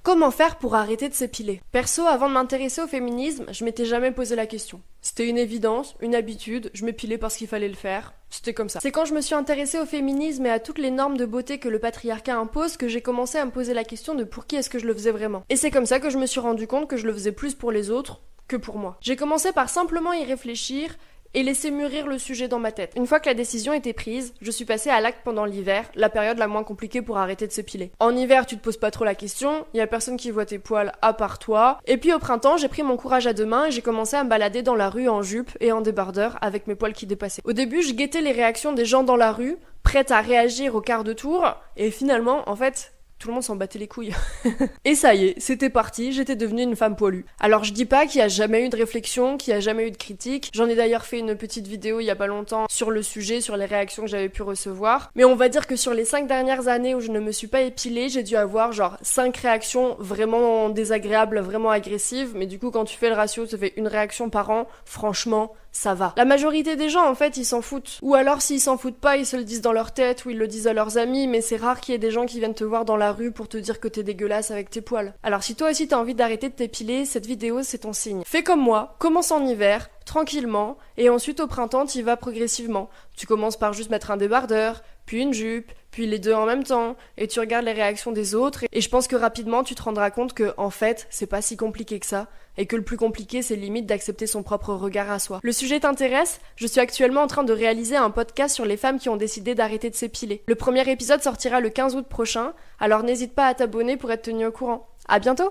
Comment faire pour arrêter de s'épiler? Perso, avant de m'intéresser au féminisme, je m'étais jamais posé la question. C'était une évidence, une habitude, je m'épilais parce qu'il fallait le faire. C'était comme ça. C'est quand je me suis intéressée au féminisme et à toutes les normes de beauté que le patriarcat impose que j'ai commencé à me poser la question de pour qui est-ce que je le faisais vraiment. Et c'est comme ça que je me suis rendu compte que je le faisais plus pour les autres que pour moi. J'ai commencé par simplement y réfléchir et laisser mûrir le sujet dans ma tête. Une fois que la décision était prise, je suis passée à l'acte pendant l'hiver, la période la moins compliquée pour arrêter de s'épiler. En hiver, tu te poses pas trop la question, y a personne qui voit tes poils à part toi. Et puis au printemps, j'ai pris mon courage à deux mains et j'ai commencé à me balader dans la rue en jupe et en débardeur avec mes poils qui dépassaient. Au début, je guettais les réactions des gens dans la rue, prête à réagir au quart de tour, et finalement, en fait, tout le monde s'en battait les couilles. Et ça y est, c'était parti, j'étais devenue une femme poilue. Alors je dis pas qu'il y a jamais eu de réflexion, qu'il y a jamais eu de critique. J'en ai d'ailleurs fait une petite vidéo il y a pas longtemps sur le sujet, sur les réactions que j'avais pu recevoir. Mais on va dire que sur les 5 dernières années où je ne me suis pas épilée, j'ai dû avoir genre 5 réactions vraiment désagréables, vraiment agressives. Mais du coup, quand tu fais le ratio, ça fait une réaction par an. Franchement, ça va. La majorité des gens, en fait, ils s'en foutent. Ou alors, s'ils s'en foutent pas, ils se le disent dans leur tête ou ils le disent à leurs amis, mais c'est rare qu'il y ait des gens qui viennent te voir dans la rue pour te dire que t'es dégueulasse avec tes poils. Alors si toi aussi t'as envie d'arrêter de t'épiler, cette vidéo c'est ton signe. Fais comme moi, commence en hiver, tranquillement, et ensuite au printemps t'y vas progressivement. Tu commences par juste mettre un débardeur, puis une jupe, puis les deux en même temps, et tu regardes les réactions des autres, et je pense que rapidement tu te rendras compte que, en fait, c'est pas si compliqué que ça, et que le plus compliqué c'est limite d'accepter son propre regard à soi. Le sujet t'intéresse? Je suis actuellement en train de réaliser un podcast sur les femmes qui ont décidé d'arrêter de s'épiler. Le premier épisode sortira le 15 août prochain, alors n'hésite pas à t'abonner pour être tenu au courant. À bientôt!